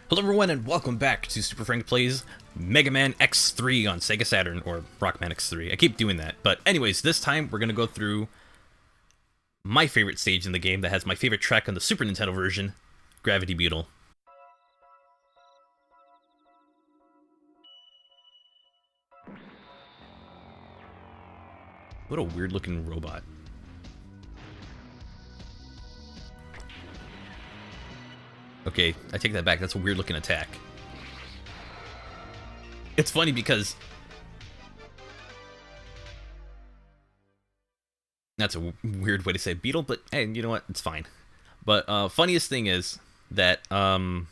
Hello everyone and welcome back to Super Frank Plays Mega Man X3 on Sega Saturn, or Rockman X3. I keep doing that, but anyways, this time we're going to go through my favorite stage in the game that has my favorite track on the Super Nintendo version, Gravity Beetle. What a weird looking robot. Okay, I take that back. That's a weird looking attack. It's funny because that's a weird way to say Beetle, but hey, you know what? It's fine. But funniest thing is that that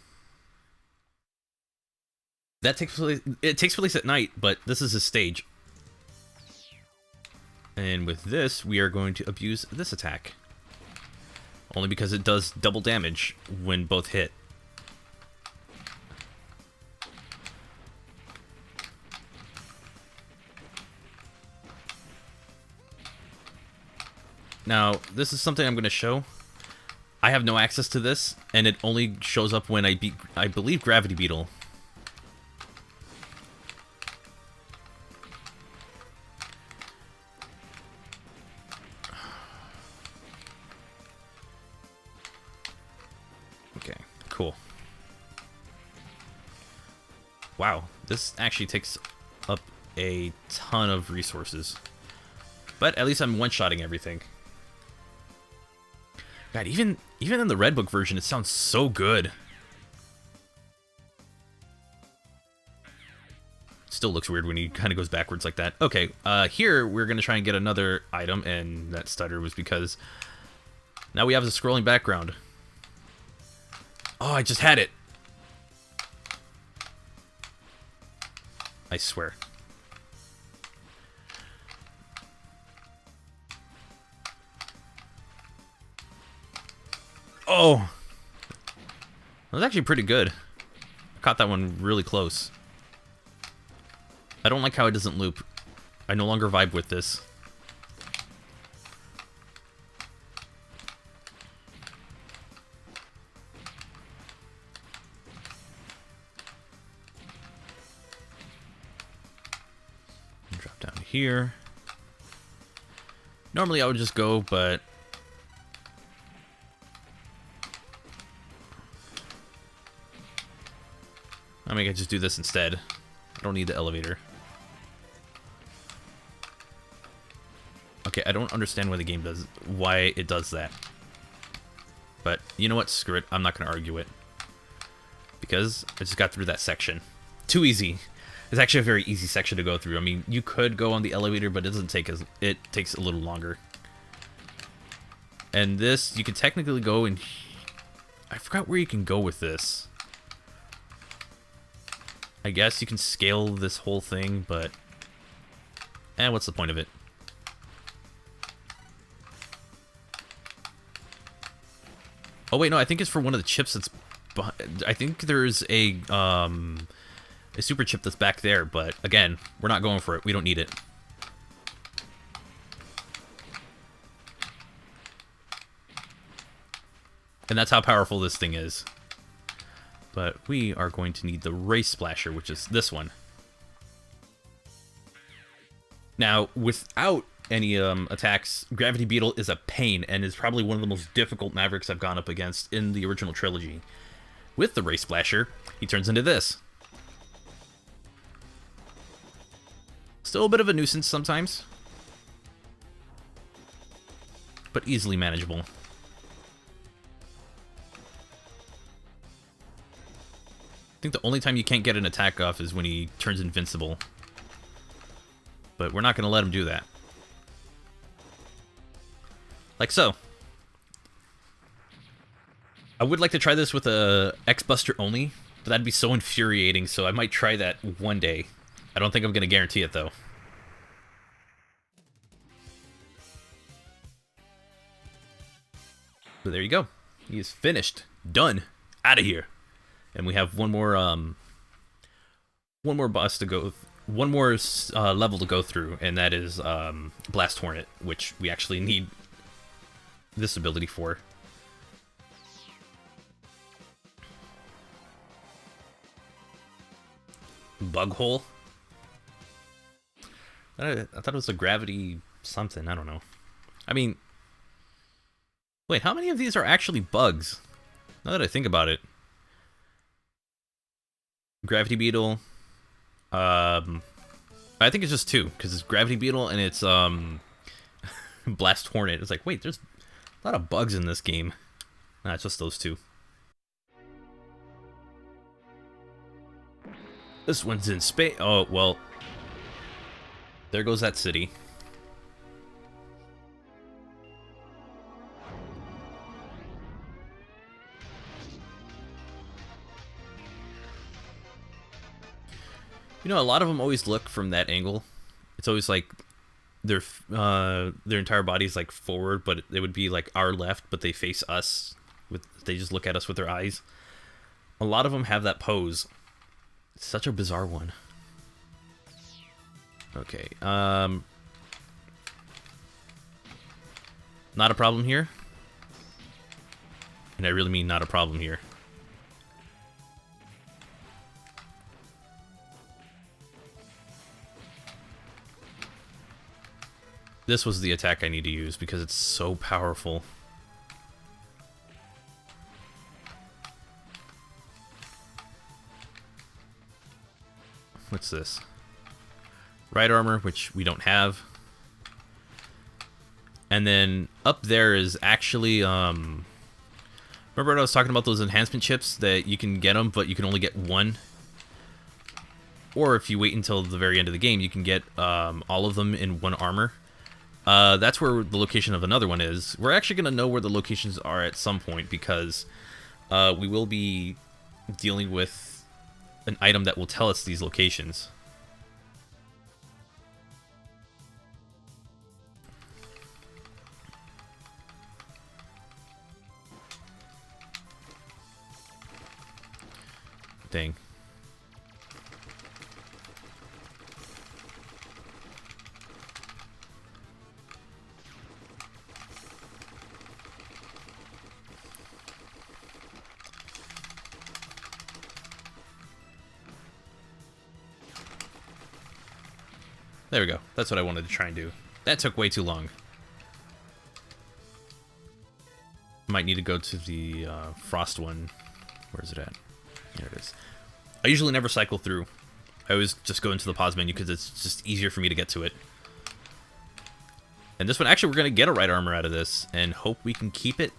takes place at night, but this is a stage. And with this, we are going to abuse this attack. Only because it does double damage when both hit. Now, this is something I'm going to show. I have no access to this, and it only shows up when I beat, I believe, Gravity Beetle. Okay, cool. Wow, this actually takes up a ton of resources. But at least I'm one-shotting everything. God, even in the Red Book version, it sounds so good. Still looks weird when he kind of goes backwards like that. Okay, here we're going to try and get another item, and that stutter was because now we have a scrolling background. Oh, I just had it. I swear. Oh! That was actually pretty good. I caught that one really close. I don't like how it doesn't loop. I no longer vibe with this. Drop down here. Normally I would just go, but I mean, I just do this instead. I don't need the elevator. Okay, I don't understand why it does that. But you know what? Screw it. I'm not going to argue it. Because I just got through that section. Too easy. It's actually a very easy section to go through. I mean, you could go on the elevator, but it takes a little longer. And this, you could technically go and I forgot where you can go with this. I guess you can scale this whole thing, but what's the point of it? Oh wait, no, I think it's for one of the chips that's behind. I think there's a super chip that's back there, but again, we're not going for it. We don't need it. And that's how powerful this thing is. But we are going to need the Race Splasher, which is this one. Now, without any attacks, Gravity Beetle is a pain, and is probably one of the most difficult Mavericks I've gone up against in the original trilogy. With the Race Splasher, he turns into this. Still a bit of a nuisance sometimes, but easily manageable. I think the only time you can't get an attack off is when he turns invincible. But we're not going to let him do that. Like so. I would like to try this with a X-Buster only, but that'd be so infuriating, so I might try that one day. I don't think I'm going to guarantee it, though. So there you go. He is finished. Done. Out of here. And we have one more boss to go, one more level to go through, and that is Blast Hornet, which we actually need this ability for. Bug hole? I thought it was a gravity something. I don't know. I mean, wait, how many of these are actually bugs? Now that I think about it. Gravity Beetle. I think it's just two, because it's Gravity Beetle and it's Blast Hornet. It's like, wait, there's a lot of bugs in this game. Nah, it's just those two. This one's in space. Oh, well. There goes that city. You know, a lot of them always look from that angle. It's always like their entire body's like forward, but they would be like our left, but they face us. They just look at us with their eyes. A lot of them have that pose. It's such a bizarre one. Okay. Not a problem here. And I really mean not a problem here. This was the attack I need to use because it's so powerful. What's this? Right armor, which we don't have. And then up there is actually, remember when I was talking about those enhancement chips that you can get them, but you can only get one? Or if you wait until the very end of the game, you can get all of them in one armor. That's where the location of another one is. We're actually going to know where the locations are at some point because we will be dealing with an item that will tell us these locations. Dang. There we go. That's what I wanted to try and do. That took way too long. Might need to go to the frost one. Where is it at? There it is. I usually never cycle through. I always just go into the pause menu because it's just easier for me to get to it. And this one, actually, we're going to get a right armor out of this and hope we can keep it.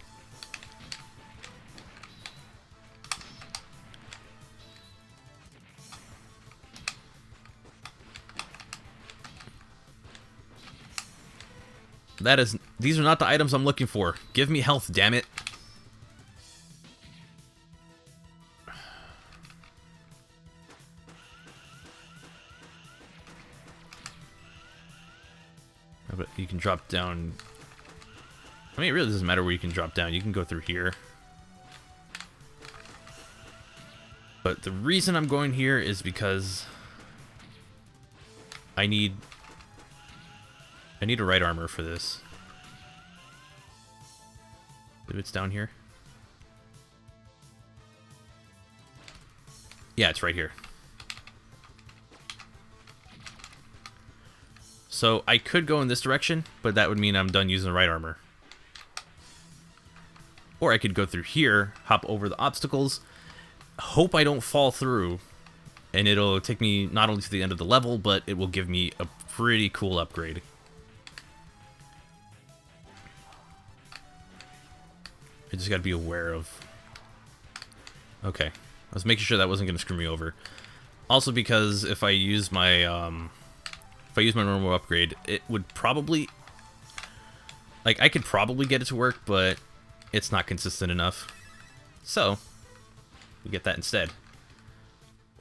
These are not the items I'm looking for. Give me health, damn it. But you can drop down. I mean, it really doesn't matter where you can drop down. You can go through here. But the reason I'm going here is because I need a right armor for this. If it's down here. Yeah, it's right here. So I could go in this direction, but that would mean I'm done using the right armor. Or I could go through here, hop over the obstacles, hope I don't fall through, and it'll take me not only to the end of the level, but it will give me a pretty cool upgrade. I just gotta be aware of... Okay. I was making sure that wasn't gonna screw me over. Also because if I use my normal upgrade, it would probably... Like, I could probably get it to work, but it's not consistent enough. So, we get that instead.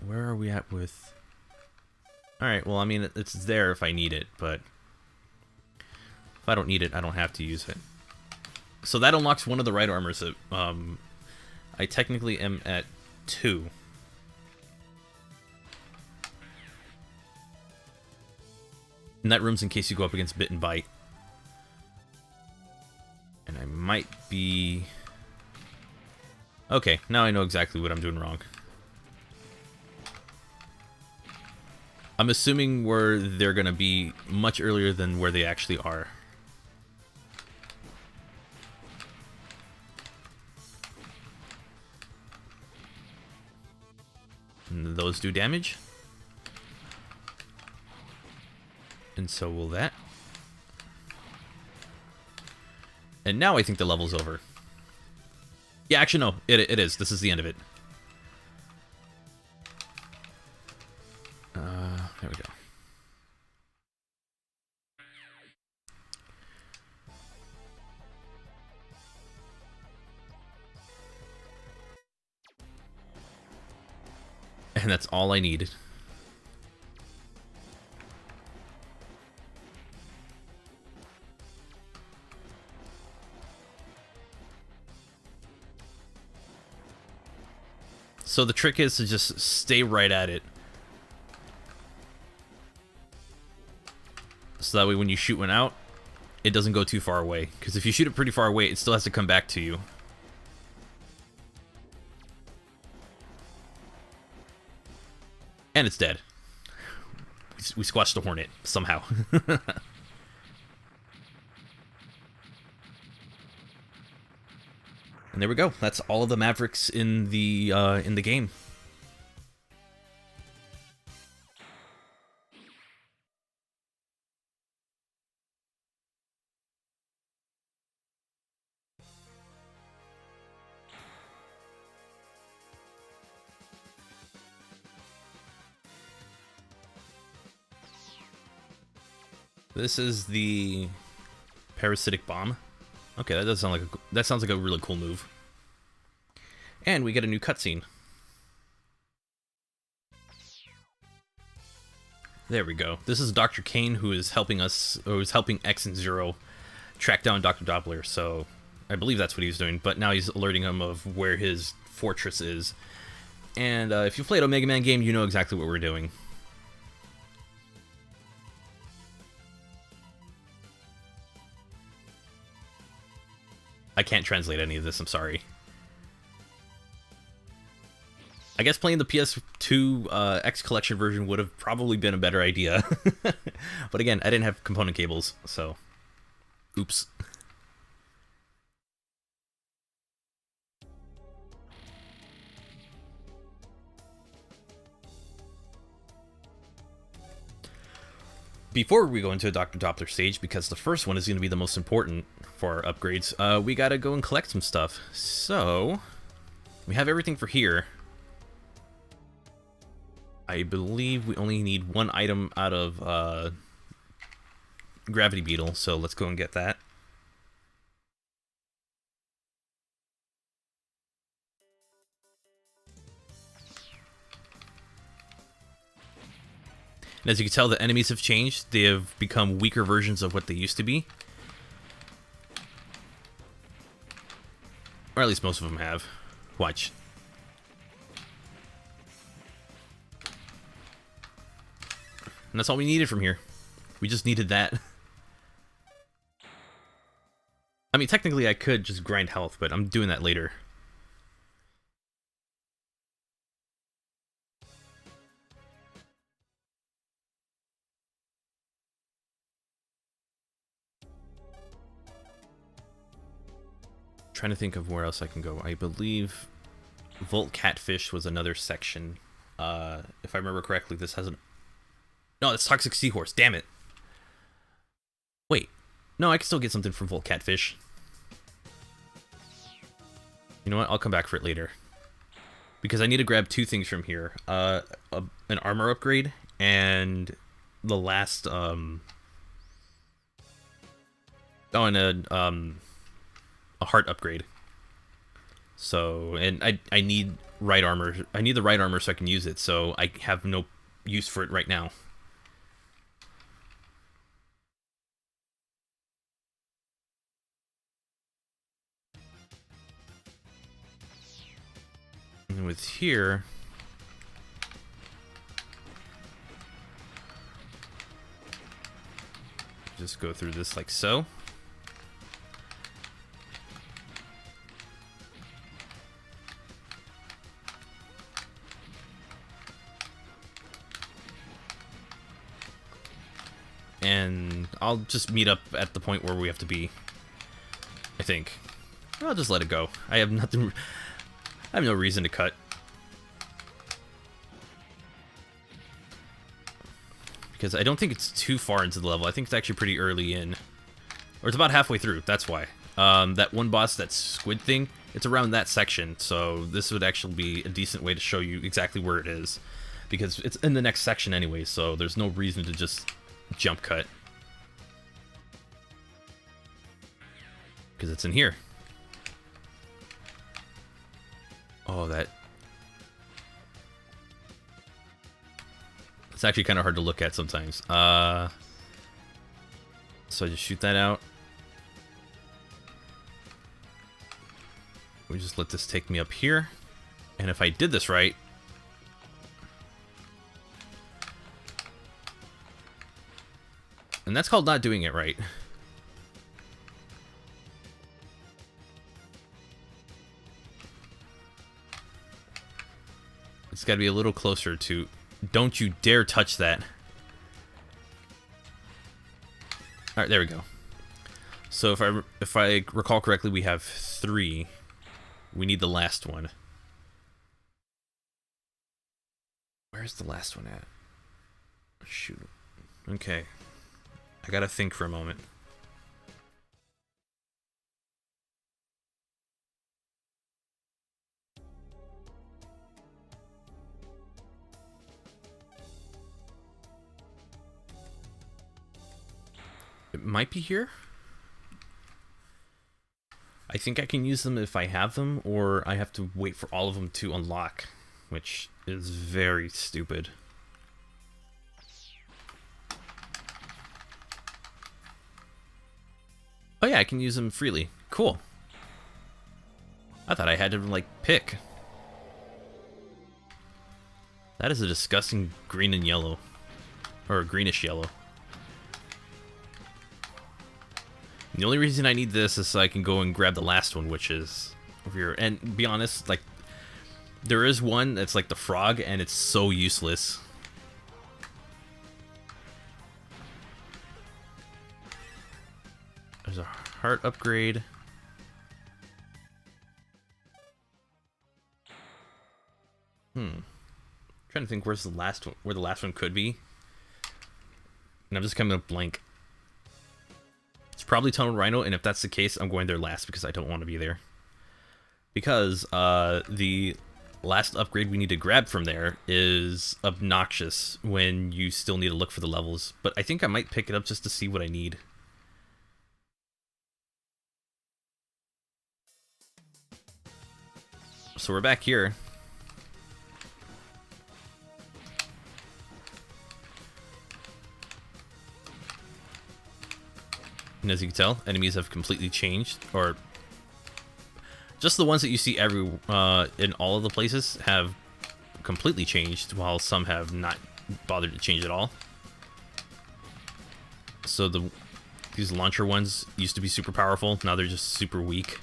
Where are we at with... Alright, well, I mean, it's there if I need it, but... If I don't need it, I don't have to use it. So that unlocks one of the right armors that I technically am at 2. And that room's in case you go up against Bit and Bite. And I might be... Okay, now I know exactly what I'm doing wrong. I'm assuming where they're going to be much earlier than where they actually are. And those do damage. And so will that. And now I think the level's over. Yeah, actually, no. It is. This is the end of it. There we go. And that's all I needed. So the trick is to just stay right at it. So that way when you shoot one out, it doesn't go too far away. Because if you shoot it pretty far away, it still has to come back to you. And it's dead. We squashed the Hornet, somehow. And there we go. That's all of the Mavericks in the game. This is the parasitic bomb. Okay, that does sound like that sounds like a really cool move. And we get a new cutscene. There we go. This is Dr. Kane, who is helping us, or is helping X and Zero track down Dr. Doppler. So I believe that's what he's doing. But now he's alerting him of where his fortress is. And if you've played a Mega Man game, you know exactly what we're doing. I can't translate any of this, I'm sorry. I guess playing the PS2 X Collection version would have probably been a better idea. But again, I didn't have component cables, so... Oops. Before we go into a Dr. Doppler stage, because the first one is going to be the most important for our upgrades, we gotta go and collect some stuff. So, we have everything for here. I believe we only need one item out of Gravity Beetle, so let's go and get that. And as you can tell, the enemies have changed. They have become weaker versions of what they used to be. Or at least most of them have. Watch. And that's all we needed from here. We just needed that. I mean, technically I could just grind health, but I'm doing that later. Trying to think of where else I can go. I believe Volt Catfish was another section. If I remember correctly, this has an... No, it's Toxic Seahorse. Damn it. Wait. No, I can still get something from Volt Catfish. You know what? I'll come back for it later. Because I need to grab two things from here. An armor upgrade and the last... Oh, and a heart upgrade. So, and I need right armor. I need the right armor so I can use it. So I have no use for it right now. And with here, just go through this like so. and I'll just meet up at the point where we have to be, I think. I'll just let it go. I have nothing... I have no reason to cut. Because I don't think it's too far into the level. I think it's actually pretty early in. Or it's about halfway through, that's why. That one boss, that squid thing, it's around that section. So this would actually be a decent way to show you exactly where it is. Because it's in the next section anyway, so there's no reason to just jump cut. Because it's in here. Oh, that... It's actually kind of hard to look at sometimes. So I just shoot that out. We just let this take me up here. And if I did this right... And that's called not doing it right. It's got to be a little closer to... Don't you dare touch that. Alright, there we go. So if I recall correctly, we have 3. We need the last one. Where's the last one at? Shoot. Okay. I gotta think for a moment. It might be here. I think I can use them if I have them, or I have to wait for all of them to unlock, which is very stupid. Oh yeah, I can use them freely. Cool. I thought I had to, like, pick. That is a disgusting green and yellow. Or greenish yellow. The only reason I need this is so I can go and grab the last one, which is over here. And be honest, like, there is one that's like the frog, and it's so useless. There's a heart upgrade. Trying to think where's the last one, where the last one could be. And I'm just coming up blank. It's probably Tunnel Rhino, and if that's the case, I'm going there last because I don't want to be there. Because the last upgrade we need to grab from there is obnoxious when you still need to look for the levels. But I think I might pick it up just to see what I need. So we're back here. And as you can tell, enemies have completely changed, or just the ones that you see in all of the places have completely changed, while some have not bothered to change at all. So these launcher ones used to be super powerful, now they're just super weak.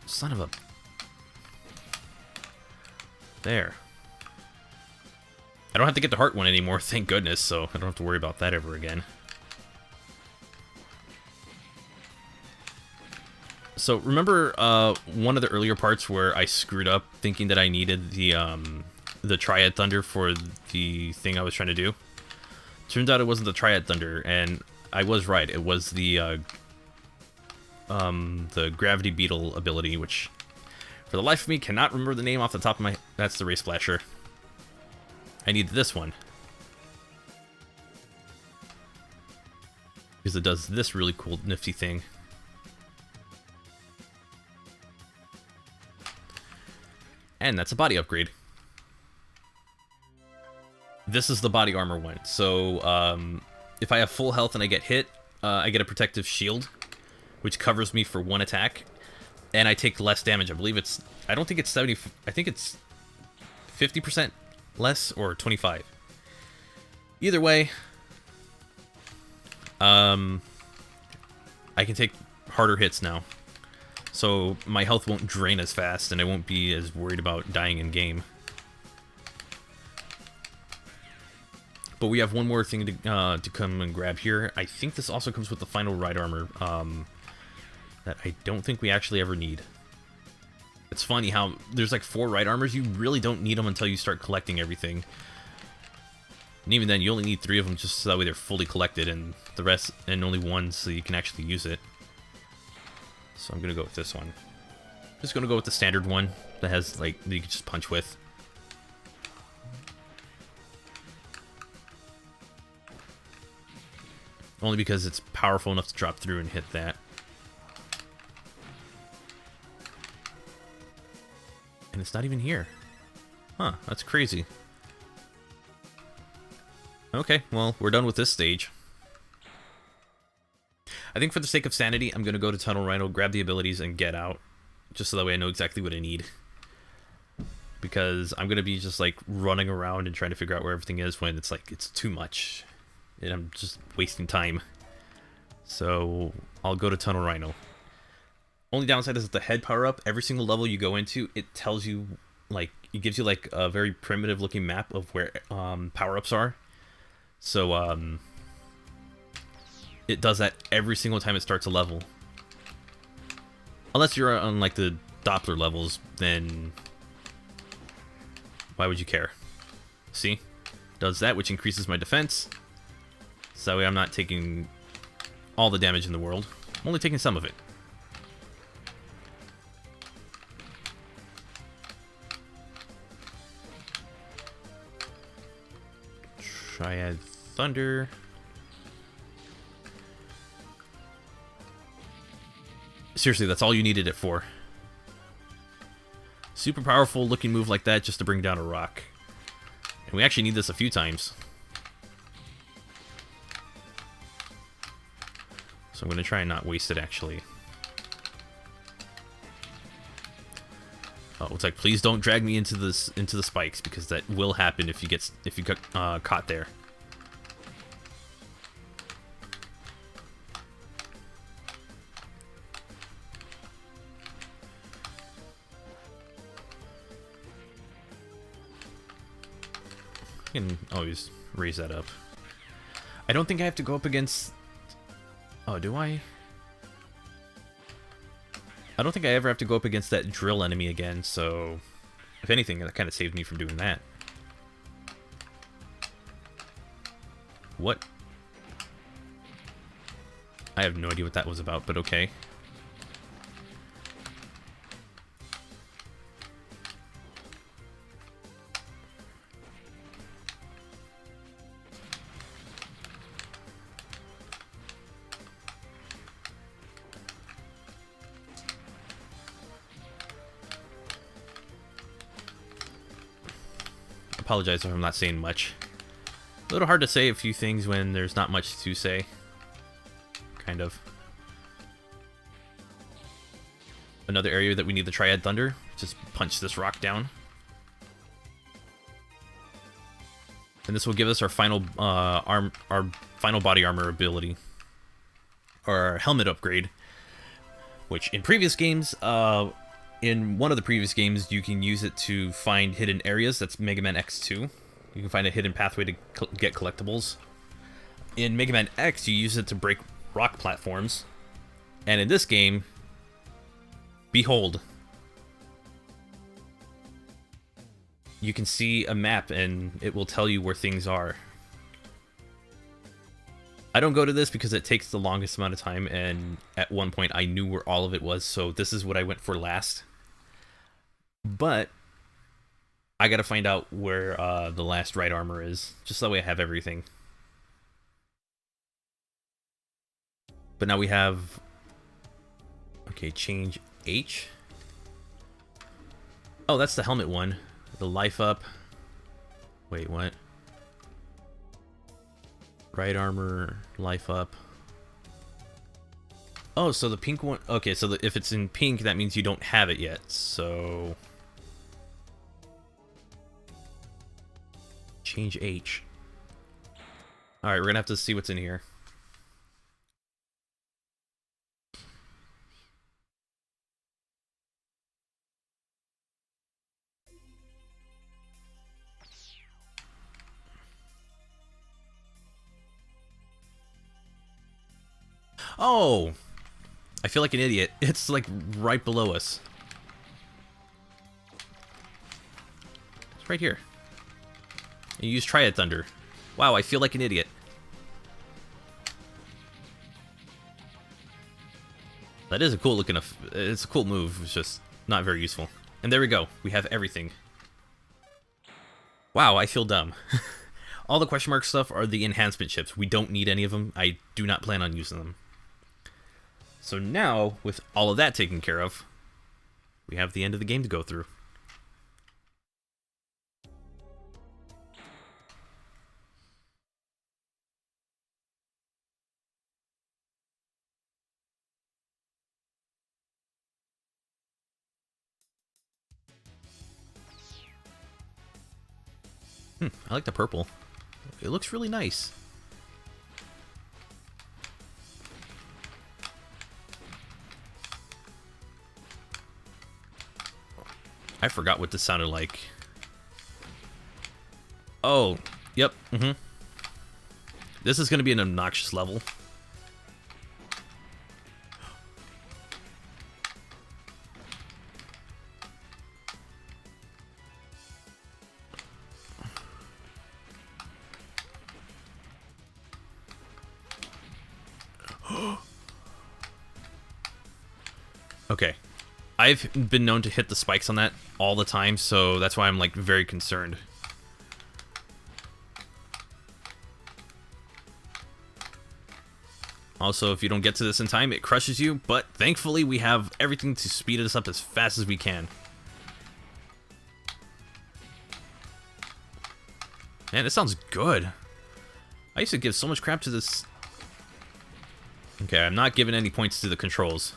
Son of a... There. I don't have to get the heart one anymore, thank goodness, so I don't have to worry about that ever again. So remember one of the earlier parts where I screwed up thinking that I needed the Triad Thunder for the thing I was trying to do? Turns out it wasn't the Triad Thunder, and I was right. It was the Gravity Beetle ability, which for the life of me cannot remember the name off the top of my... That's the Ray Splasher. I need this one. Because it does this really cool, nifty thing. And that's a body upgrade. This is the body armor one. So, if I have full health and I get hit, I get a protective shield, which covers me for 1 attack. And I take less damage. I believe it's... I don't think it's 70... I think it's 50% less or 25. Either way, I can take harder hits now. So my health won't drain as fast, and I won't be as worried about dying in game. But we have one more thing to come and grab here. I think this also comes with the final ride armor that I don't think we actually ever need. It's funny how there's like 4 ride armors. You really don't need them until you start collecting everything. And even then, you only need 3 of them just so that way they're fully collected, and the rest, and only 1 so you can actually use it. So I'm going to go with this one. Just going to go with the standard one that has, like, that you can just punch with. Only because it's powerful enough to drop through and hit that. And it's not even here. Huh, that's crazy. Okay, well, we're done with this stage. I think for the sake of sanity, I'm going to go to Tunnel Rhino, grab the abilities, and get out. Just so that way I know exactly what I need. Because I'm going to be just, like, running around and trying to figure out where everything is when it's, like, it's too much. And I'm just wasting time. So, I'll go to Tunnel Rhino. Only downside is that the head power-up, every single level you go into, it tells you, like, it gives you, like, a very primitive-looking map of where power-ups are. So, it does that every single time it starts a level. Unless you're on, like, the Doppler levels, then why would you care? See? Does that, which increases my defense. So that way I'm not taking all the damage in the world. I'm only taking some of it. Triad Thunder. Seriously, that's all you needed it for. Super powerful looking move like that just to bring down a rock. And we actually need this a few times. So I'm going to try and not waste it, actually. Oh, it's like, please don't drag me into the spikes, because that will happen if you get caught there. I can always raise that up. I don't think I have to go up against... Oh, do I? I don't think I ever have to go up against that drill enemy again, so... If anything, that kind of saved me from doing that. What? I have no idea what that was about, but okay. Apologize if I'm not saying much. A little hard to say a few things when there's not much to say. Kind of. Another area that we need the Triad Thunder. Just punch this rock down. And this will give us our final our final body armor ability. Or our helmet upgrade. Which in previous games, in one of the previous games, you can use it to find hidden areas. That's Mega Man X2. You can find a hidden pathway to get collectibles. In Mega Man X, you use it to break rock platforms. And in this game, behold. You can see a map and it will tell you where things are. I don't go to this because it takes the longest amount of time, and at one point I knew where all of it was, so this is what I went for last. But I gotta find out where the last right armor is, just so that way I have everything. But now we have... Okay, change H. Oh, that's the helmet one. The life up. Wait, what? Right armor, life up. Oh, so the pink one... Okay, so if it's in pink, that means you don't have it yet, so... Change H. Alright, we're gonna have to see what's in here. Oh! I feel like an idiot. It's like right below us. It's right here. You use Triad Thunder. Wow, I feel like an idiot. That is a cool looking... It's a cool move. It's just not very useful. And there we go. We have everything. Wow, I feel dumb. All the question mark stuff are the enhancement chips. We don't need any of them. I do not plan on using them. So now, with all of that taken care of, we have the end of the game to go through. I like the purple. It looks really nice. I forgot what this sounded like. Oh, yep. This is going to be an obnoxious level. Okay. I've been known to hit the spikes on that all the time, so that's why I'm like very concerned. Also, if you don't get to this in time, it crushes you, but thankfully we have everything to speed us up as fast as we can. Man, this sounds good. I used to give so much crap to this. Okay, I'm not giving any points to the controls.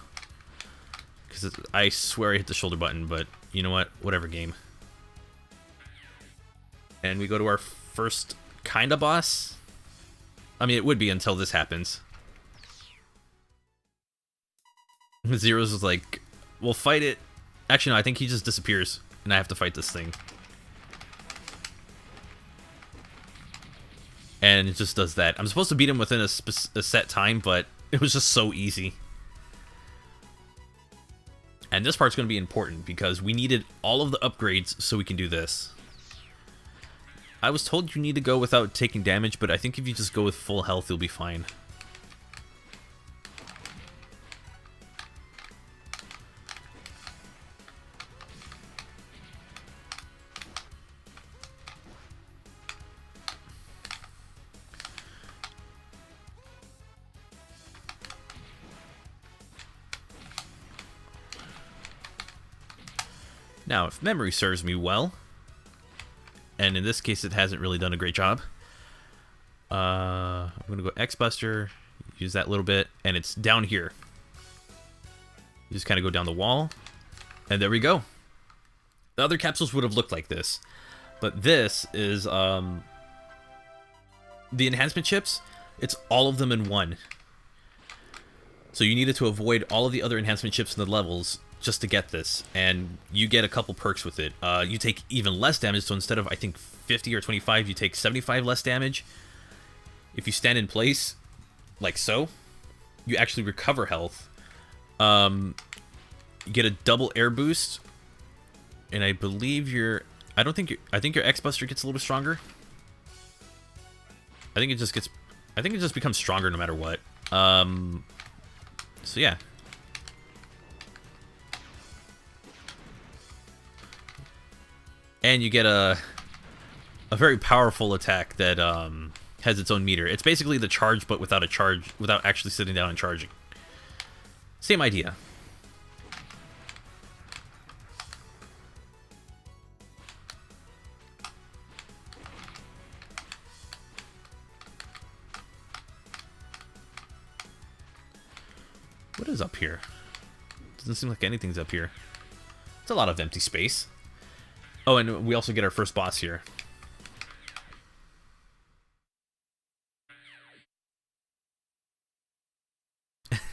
Because I swear I hit the shoulder button, but you know what? Whatever, game. And we go to our first kinda boss. I mean, it would be until this happens. Zero's was like, we'll fight it. Actually, no, I think he just disappears, and I have to fight this thing. And it just does that. I'm supposed to beat him within a set time, but it was just so easy. And this part's going to be important because we needed all of the upgrades so we can do this. I was told you need to go without taking damage, but I think if you just go with full health, you'll be fine. Now, if memory serves me well, and in this case it hasn't really done a great job, I'm going to go X-Buster, use that a little bit, and it's down here. You just kind of go down the wall, and there we go. The other capsules would have looked like this, but this is the enhancement chips. It's all of them in one. So you needed to avoid all of the other enhancement chips in the levels just to get this, and you get a couple perks with it. You take even less damage, so instead of, I think, 50 or 25, you take 75 less damage. If you stand in place, like so, you actually recover health. You get a double air boost, and I believe I think your X-Buster gets a little bit stronger. I think it just becomes stronger no matter what. So yeah. And you get a very powerful attack that has its own meter. It's basically the charge, but without a charge, without actually sitting down and charging. Same idea. What is up here? Doesn't seem like anything's up here. It's a lot of empty space. Oh, and we also get our first boss here.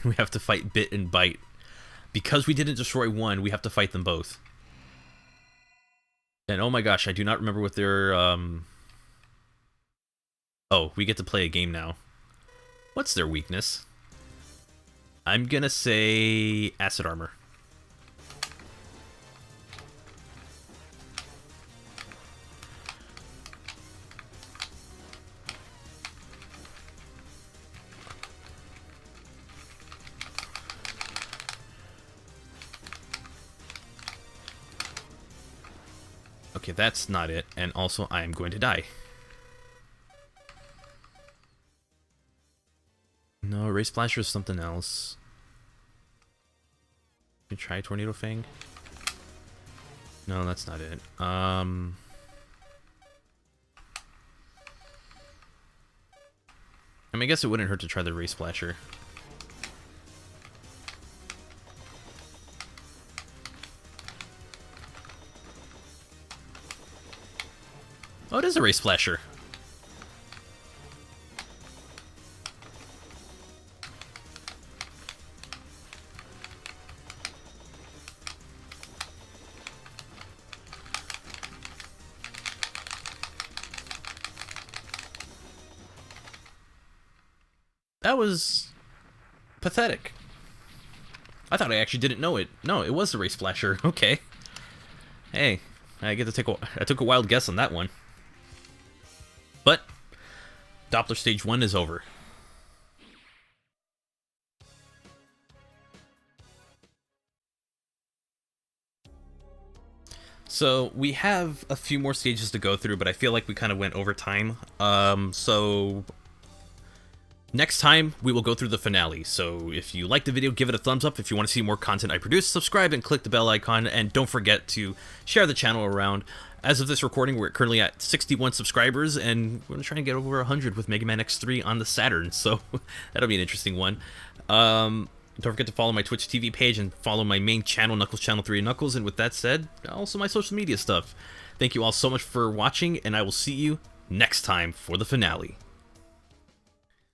We have to fight Bit and Bite. Because we didn't destroy one, we have to fight them both. And oh my gosh, I do not remember what their... Oh, we get to play a game now. What's their weakness? I'm gonna say acid armor. Okay, that's not it. And also, I am going to die. No, Ray Splasher is something else. You try Tornado Fang? No, that's not it. I mean, I guess it wouldn't hurt to try the Ray Splasher. Oh, it is a Ray Splasher. That was pathetic. I thought I actually didn't know it. No, it was the Ray Splasher. Okay. Hey, I get to take I took a wild guess on that one. But Doppler Stage 1 is over. So we have a few more stages to go through, but I feel like we kind of went over time. So next time we will go through the finale. So if you like the video, give it a thumbs up. If you want to see more content I produce, subscribe and click the bell icon, and don't forget to share the channel around. As of this recording, we're currently at 61 subscribers, and we're going to try and get over 100 with Mega Man X3 on the Saturn, so that'll be an interesting one. Don't forget to follow my Twitch TV page and follow my main channel, Knuckles Channel 3 Knuckles, and with that said, also my social media stuff. Thank you all so much for watching, and I will see you next time for the finale.